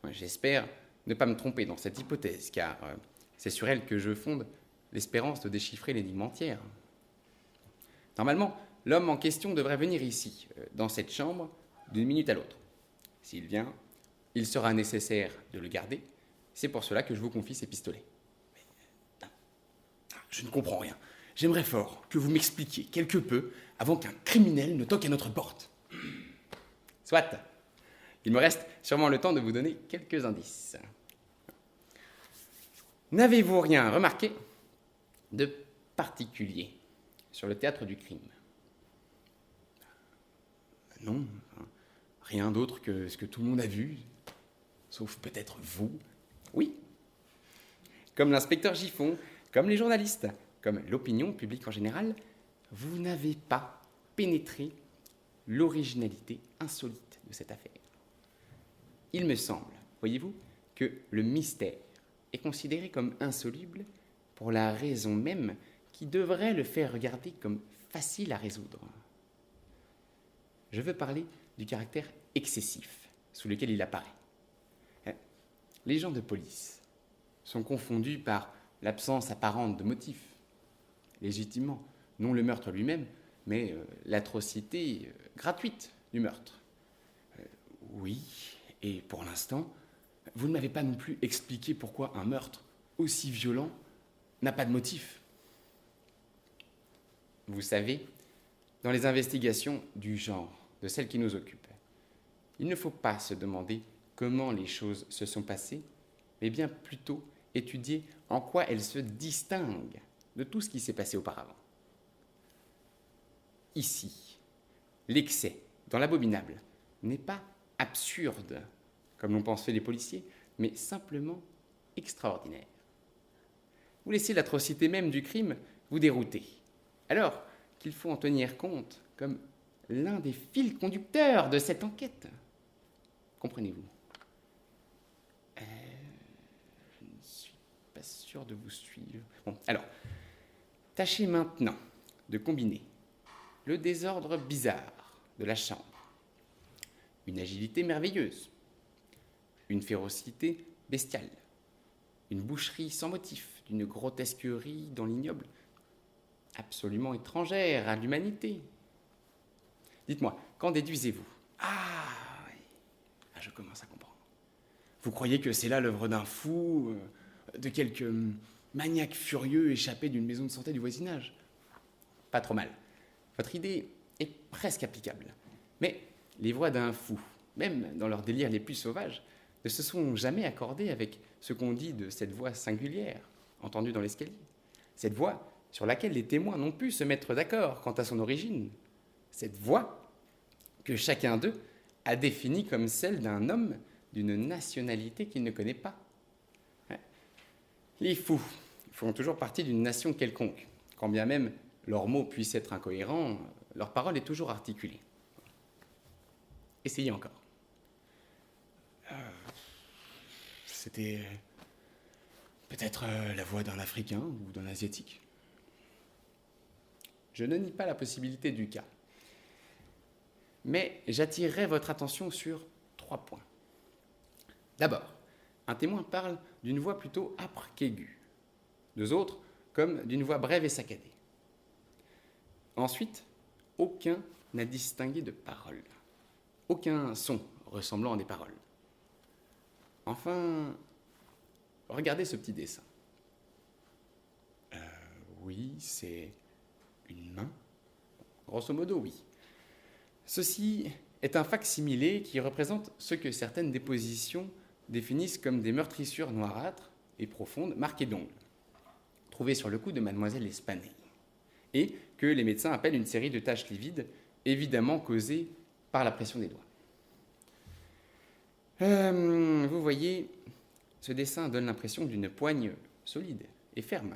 J'espère ne pas me tromper dans cette hypothèse, car c'est sur elle que je fonde l'espérance de déchiffrer l'énigme entière. Normalement, l'homme en question devrait venir ici, dans cette chambre, d'une minute à l'autre. S'il vient, il sera nécessaire de le garder. C'est pour cela que je vous confie ces pistolets.
Je ne comprends rien. J'aimerais fort que vous m'expliquiez quelque peu avant qu'un criminel ne toque à notre porte.
Soit. Il me reste sûrement le temps de vous donner quelques indices. N'avez-vous rien remarqué de particulier sur le théâtre du crime?
Non, rien d'autre que ce que tout le monde a vu, sauf peut-être vous.
Oui. Comme l'inspecteur Giffon, comme les journalistes, comme l'opinion publique en général, vous n'avez pas pénétré l'originalité insolite de cette affaire. Il me semble, voyez-vous, que le mystère est considéré comme insoluble pour la raison même qui devrait le faire regarder comme facile à résoudre. Je veux parler du caractère excessif sous lequel il apparaît. Les gens de police sont confondus par l'absence apparente de motif, légitimement, non le meurtre lui-même, mais l'atrocité gratuite du meurtre.
Oui, et pour l'instant, vous ne m'avez pas non plus expliqué pourquoi un meurtre aussi violent n'a pas de motif.
Vous savez, dans les investigations du genre, de celles qui nous occupent, il ne faut pas se demander comment les choses se sont passées, mais bien plutôt étudier en quoi elles se distinguent de tout ce qui s'est passé auparavant. Ici, l'excès dans l'abominable n'est pas absurde, comme l'ont pensé les policiers, mais simplement extraordinaire. Vous laissez l'atrocité même du crime vous dérouter, alors qu'il faut en tenir compte comme l'un des fils conducteurs de cette enquête. Comprenez-vous? Je ne suis pas sûr de vous suivre. Bon, alors, tâchez maintenant de combiner le désordre bizarre de la chambre, une agilité merveilleuse, une férocité bestiale, une boucherie sans motif, d'une grotesquerie dans l'ignoble, absolument étrangère à l'humanité. Dites-moi, qu'en déduisez-vous?
Oui. Je commence à comprendre. Vous croyez que c'est là l'œuvre d'un fou, de quelque maniaque furieux échappé d'une maison de santé du voisinage?
Pas trop mal. Votre idée est presque applicable. Mais les voix d'un fou, même dans leurs délires les plus sauvages, ne se sont jamais accordées avec ce qu'on dit de cette voix singulière, entendue dans l'escalier. Cette voix sur laquelle les témoins n'ont pu se mettre d'accord quant à son origine. Cette voix que chacun d'eux a définie comme celle d'un homme d'une nationalité qu'il ne connaît pas. Les fous font toujours partie d'une nation quelconque. Quand bien même leurs mots puissent être incohérents, leur parole est toujours articulée. Essayez encore.
C'était peut-être la voix d'un Africain ou d'un Asiatique.
Je ne nie pas la possibilité du cas. Mais j'attirerai votre attention sur 3 points. D'abord, un témoin parle d'une voix plutôt âpre qu'aiguë. 2 autres, comme d'une voix brève et saccadée. Ensuite, aucun n'a distingué de paroles. Aucun son ressemblant à des paroles. Enfin, regardez ce petit dessin. Oui, c'est une main. Grosso modo, oui. Ceci est un fac-similé qui représente ce que certaines dépositions définissent comme des meurtrissures noirâtres et profondes marquées d'ongles, trouvées sur le cou de mademoiselle Espagnet, et que les médecins appellent une série de taches livides, évidemment causées par la pression des doigts. Vous voyez, ce dessin donne l'impression d'une poigne solide et ferme.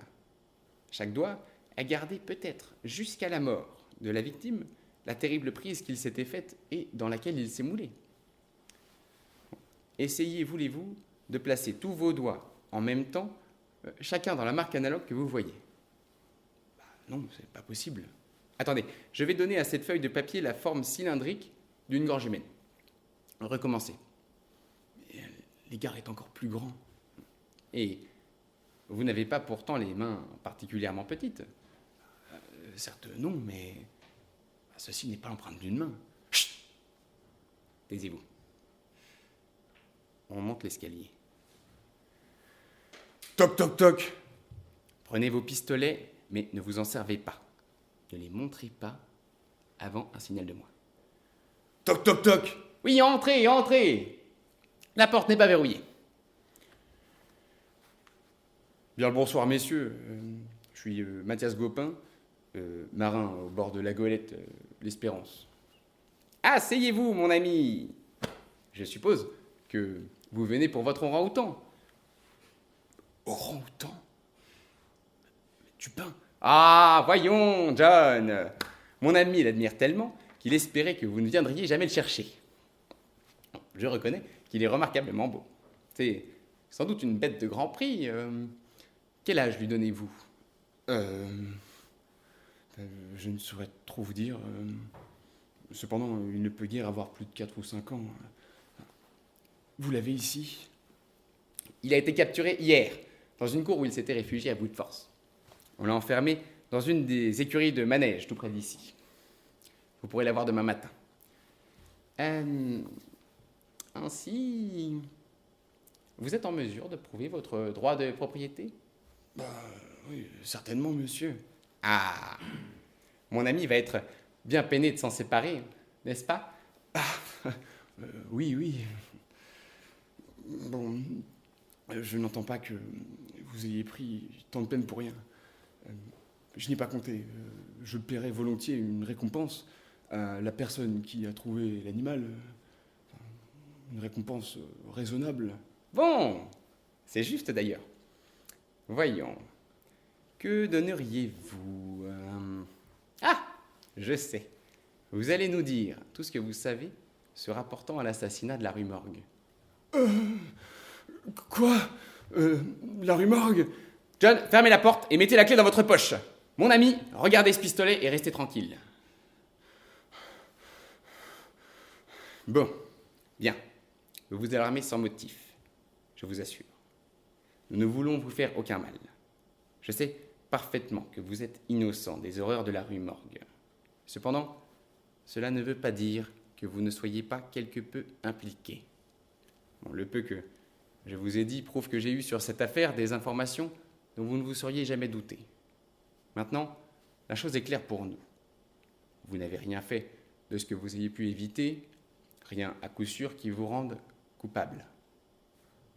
Chaque doigt a gardé peut-être jusqu'à la mort de la victime la terrible prise qu'il s'était faite et dans laquelle il s'est moulé. Essayez, voulez-vous, de placer tous vos doigts en même temps, chacun dans la marque analogue que vous voyez.
Non, c'est pas possible.
Attendez, je vais donner à cette feuille de papier la forme cylindrique d'une gorge humaine. Recommencez.
L'écart est encore plus grand.
Et vous n'avez pas pourtant les mains particulièrement petites.
Certes, non, mais ceci n'est pas l'empreinte d'une main.
Chut! Taisez-vous. On monte l'escalier.
Toc, toc, toc.
Prenez vos pistolets, mais ne vous en servez pas. Ne les montrez pas avant un signal de moi.
Toc, toc, toc.
Oui, entrez, entrez. La porte n'est pas verrouillée.
Bien le bonsoir, messieurs. Je suis Mathias Gopin, marin au bord de la goélette L'Espérance.
Asseyez-vous, mon ami. Je suppose que vous venez pour votre orang-outan.
Orang-outan. Tu peins.
Ah, voyons, John. Mon ami l'admire tellement qu'il espérait que vous ne viendriez jamais le chercher. Je reconnais qu'il est remarquablement beau. C'est sans doute une bête de grand prix. Quel âge lui donnez-vous ?
Je ne saurais trop vous dire. Cependant, il ne peut guère avoir plus de 4 ou 5 ans. Vous l'avez ici ?
Il a été capturé hier, dans une cour où il s'était réfugié à bout de force. On l'a enfermé dans une des écuries de manège, tout près d'ici. Vous pourrez la voir demain matin. Ainsi, vous êtes en mesure de prouver votre droit de propriété ?
Oui, certainement, monsieur.
Ah, mon ami va être bien peiné de s'en séparer, n'est-ce pas ?
Oui, oui. Bon, je n'entends pas que vous ayez pris tant de peine pour rien. Je n'y ai pas compté. Je paierai volontiers une récompense à la personne qui a trouvé l'animal. Une récompense raisonnable.
Bon, c'est juste d'ailleurs. Voyons, que donneriez-vous ? Ah, je sais. Vous allez nous dire tout ce que vous savez se rapportant à l'assassinat de la rue Morgue.
Quoi La rue Morgue ?
John, fermez la porte et mettez la clé dans votre poche. Mon ami, regardez ce pistolet et restez tranquille. Bon, bien. Vous vous alarmez sans motif, je vous assure. Nous ne voulons vous faire aucun mal. Je sais parfaitement que vous êtes innocent des horreurs de la rue Morgue. Cependant, cela ne veut pas dire que vous ne soyez pas quelque peu impliqué. Bon, le peu que je vous ai dit prouve que j'ai eu sur cette affaire des informations dont vous ne vous seriez jamais douté. Maintenant, la chose est claire pour nous. Vous n'avez rien fait de ce que vous ayez pu éviter, rien à coup sûr qui vous rende coupable.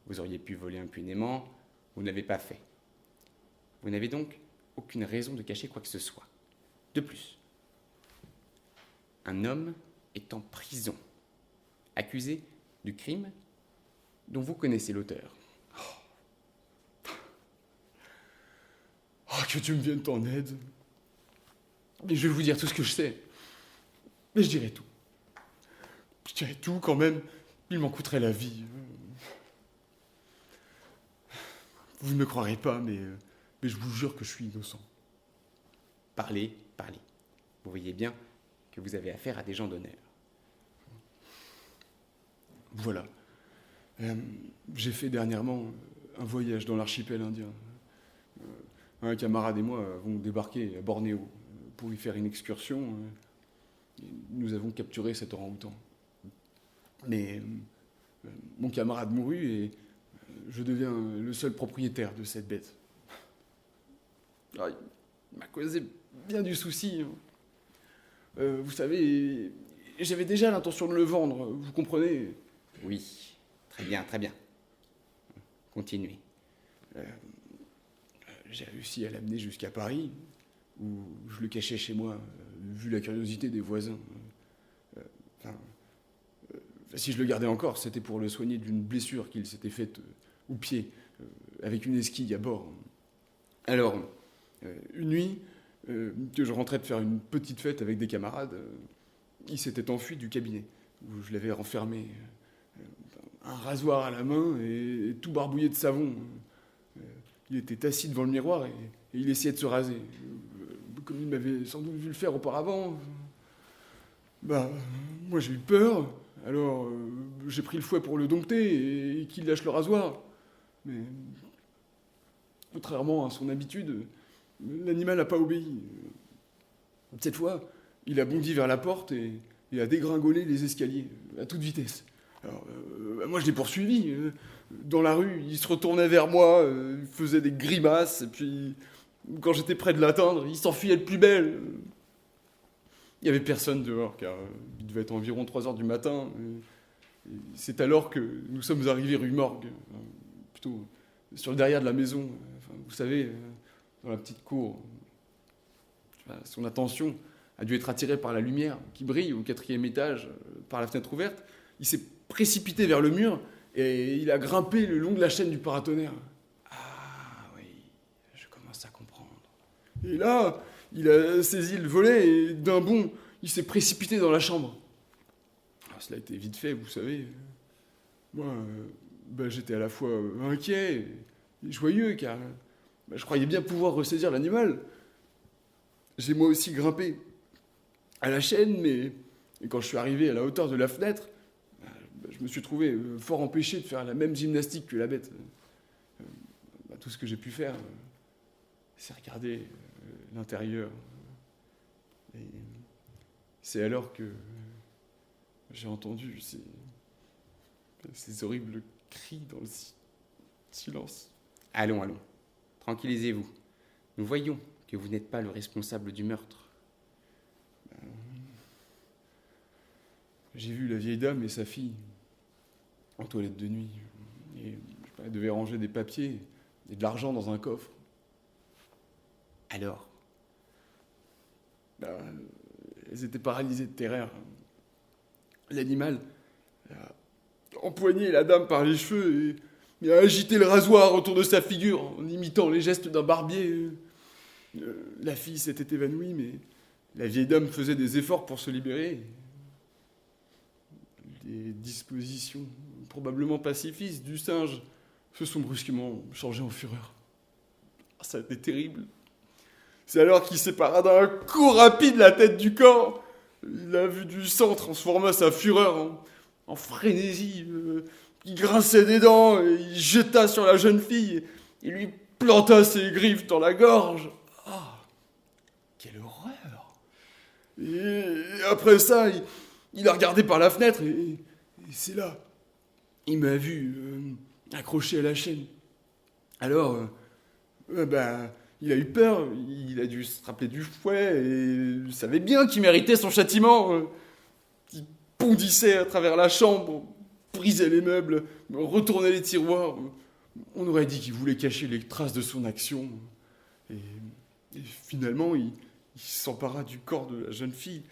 Vous auriez pu voler impunément, vous n'avez pas fait. Vous n'avez donc aucune raison de cacher quoi que ce soit. De plus, un homme est en prison, accusé du crime dont vous connaissez l'auteur.
Oh, que Dieu me vienne en aide. Mais je vais vous dire tout ce que je sais. Mais je dirai tout. Je dirai tout quand même. Il m'en coûterait la vie. Vous ne me croirez pas, mais je vous jure que je suis innocent.
Parlez, parlez. Vous voyez bien que vous avez affaire à des gens d'honneur.
Voilà. J'ai fait dernièrement un voyage dans l'archipel indien. Un camarade et moi avons débarqué à Bornéo pour y faire une excursion. Nous avons capturé cet orang-outan. Mais mon camarade mourut et je deviens le seul propriétaire de cette bête.
m'a causé bien du souci. Vous savez, j'avais déjà l'intention de le vendre, vous comprenez?
Oui, très bien, très bien. Continuez.
J'ai réussi à l'amener jusqu'à Paris, où je le cachais chez moi, vu la curiosité des voisins. Si je le gardais encore, c'était pour le soigner d'une blessure qu'il s'était faite au pied, avec une esquille à bord. Alors, une nuit, que je rentrais de faire une petite fête avec des camarades, il s'était enfui du cabinet, où je l'avais renfermé, un rasoir à la main et tout barbouillé de savon. Il était assis devant le miroir et il essayait de se raser. Comme il m'avait sans doute vu le faire auparavant, moi j'ai eu peur. Alors, j'ai pris le fouet pour le dompter et qu'il lâche le rasoir. Mais, contrairement à son habitude, l'animal n'a pas obéi. Cette fois, il a bondi vers la porte et a dégringolé les escaliers à toute vitesse. Alors, moi, je l'ai poursuivi. Dans la rue, il se retournait vers moi, il faisait des grimaces, et puis, quand j'étais près de l'atteindre, il s'enfuyait de plus belle. Il n'y avait personne dehors, car il devait être environ 3 heures du matin. Et c'est alors que nous sommes arrivés rue Morgue, plutôt sur le derrière de la maison. Enfin, vous savez, dans la petite cour. Son attention a dû être attirée par la lumière qui brille au 4e étage, par la fenêtre ouverte. Il s'est précipité vers le mur et il a grimpé le long de la chaîne du paratonnerre.
Ah oui, je commence à comprendre.
Et là, il a saisi le volet et d'un bond, il s'est précipité dans la chambre. Alors, cela a été vite fait, vous savez. Moi, j'étais à la fois inquiet et joyeux, car je croyais bien pouvoir ressaisir l'animal. J'ai moi aussi grimpé à la chaîne, mais quand je suis arrivé à la hauteur de la fenêtre, je me suis trouvé fort empêché de faire la même gymnastique que la bête. Tout ce que j'ai pu faire, c'est regarder l'intérieur. Et c'est alors que j'ai entendu ces horribles cris dans le silence.
Allons, allons. Tranquillisez-vous. Nous voyons que vous n'êtes pas le responsable du meurtre.
J'ai vu la vieille dame et sa fille en toilette de nuit. Et elle devait ranger des papiers et de l'argent dans un coffre.
Alors,
Elles étaient paralysées de terreur. L'animal a empoigné la dame par les cheveux et a agité le rasoir autour de sa figure en imitant les gestes d'un barbier. La fille s'était évanouie, mais la vieille dame faisait des efforts pour se libérer. Les dispositions, probablement pacifistes, du singe se sont brusquement changées en fureur. Ça a été terrible. C'est alors qu'il sépara d'un coup rapide la tête du corps. Il a vu du sang transformer sa fureur en frénésie. Il grinçait des dents et il jeta sur la jeune fille. Il lui planta ses griffes dans la gorge. Ah, quelle horreur! Et après ça, il a regardé par la fenêtre et c'est là. Il m'a vu accroché à la chaîne. Alors, il a eu peur, il a dû se rappeler du fouet et il savait bien qu'il méritait son châtiment. Il bondissait à travers la chambre, brisait les meubles, retournait les tiroirs. On aurait dit qu'il voulait cacher les traces de son action. Et finalement, il s'empara du corps de la jeune fille.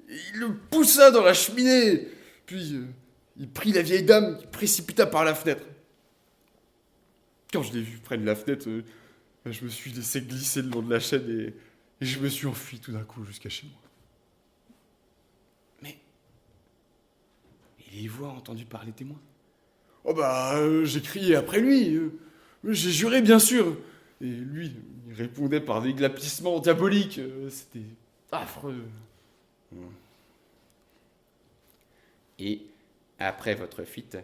Et il le poussa dans la cheminée. Puis, il prit la vieille dame qui précipita par la fenêtre. Quand je l'ai vu près de la fenêtre, je me suis laissé glisser le long de la chaîne et je me suis enfui tout d'un coup jusqu'à chez moi.
Mais il y voit entendu par les témoins.
J'ai crié après lui. J'ai juré, bien sûr. Et lui, il répondait par des glapissements diaboliques. C'était affreux.
et après votre fuite,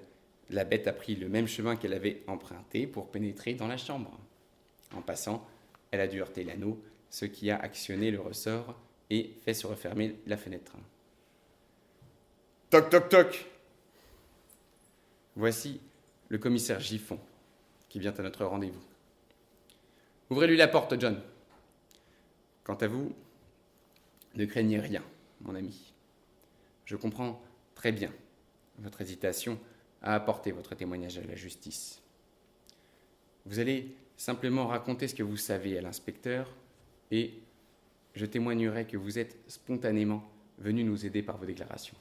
la bête a pris le même chemin qu'elle avait emprunté pour pénétrer dans la chambre. En passant, elle a dû heurter l'anneau, ce qui a actionné le ressort et fait se refermer la fenêtre.
Toc, toc, toc.
Voici le commissaire Giffon, qui vient à notre rendez-vous. Ouvrez-lui la porte, John. Quant à vous, ne craignez rien, mon ami. Je comprends très bien votre hésitation à apporter votre témoignage à la justice. Vous allez simplement raconter ce que vous savez à l'inspecteur et je témoignerai que vous êtes spontanément venu nous aider par vos déclarations.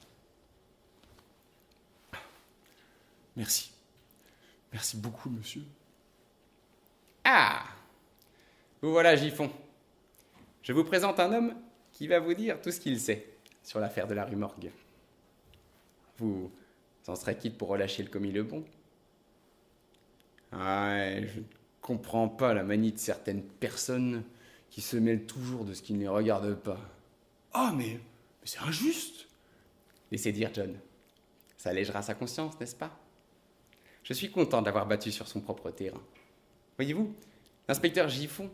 Merci. Merci beaucoup, monsieur.
Ah! Vous voilà, Giffon. Je vous présente un homme qui va vous dire tout ce qu'il sait sur l'affaire de la rue Morgue. Vous en serez quitte pour relâcher le commis Lebon?
Ah, je ne comprends pas la manie de certaines personnes qui se mêlent toujours de ce qui ne les regarde pas.
Ah, mais c'est injuste.
Laissez dire John. Ça allégera sa conscience, n'est-ce pas? Je suis content de l'avoir battu sur son propre terrain. Voyez-vous, l'inspecteur Giffon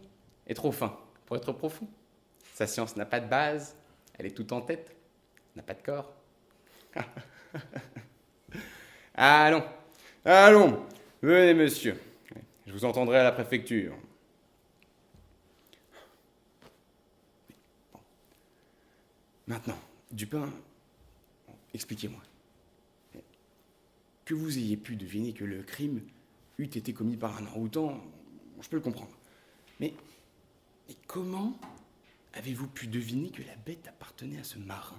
est trop fin pour être profond. Sa science n'a pas de base, elle est toute en tête, n'a pas de corps. Allons, allons, venez monsieur, je vous entendrai à la préfecture.
Maintenant, Dupin, expliquez-moi. Que vous ayez pu deviner que le crime eût été commis par un orang-outan, je peux le comprendre. Mais comment avez-vous pu deviner que la bête appartenait à ce marin?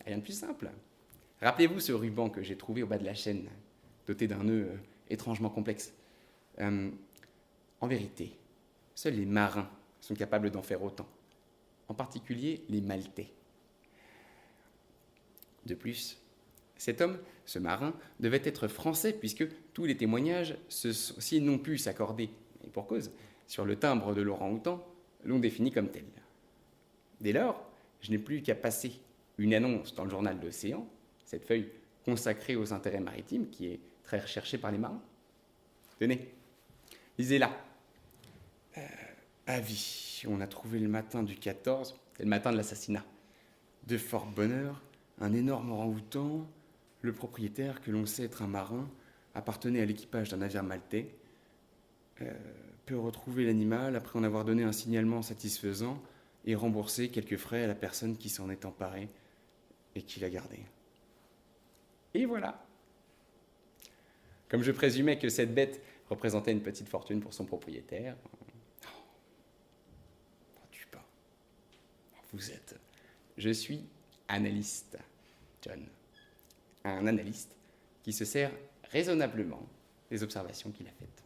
Rien de plus simple. Rappelez-vous ce ruban que j'ai trouvé au bas de la chaîne, doté d'un nœud étrangement complexe. En vérité, seuls les marins sont capables d'en faire autant, en particulier les Maltais. De plus, cet homme, ce marin, devait être français puisque tous les témoignages, s'ils n'ont pu s'accorder, et pour cause, sur le timbre de l'orang-outan, l'ont défini comme tel. Dès lors, je n'ai plus qu'à passer une annonce dans le journal de l'Océan, cette feuille consacrée aux intérêts maritimes qui est très recherchée par les marins. Tenez, lisez-la.
Avis, on a trouvé le matin du 14,
C'est le matin de l'assassinat.
de fort bonne heure, un énorme orang-outan, le propriétaire, que l'on sait être un marin, appartenait à l'équipage d'un navire maltais, peut retrouver l'animal après en avoir donné un signalement satisfaisant et rembourser quelques frais à la personne qui s'en est emparée et qui l'a gardé.
Et voilà. Comme je présumais que cette bête représentait une petite fortune pour son propriétaire.
Dupin, vous êtes...
Je suis analyste, John. Un analyste qui se sert raisonnablement des observations qu'il a faites.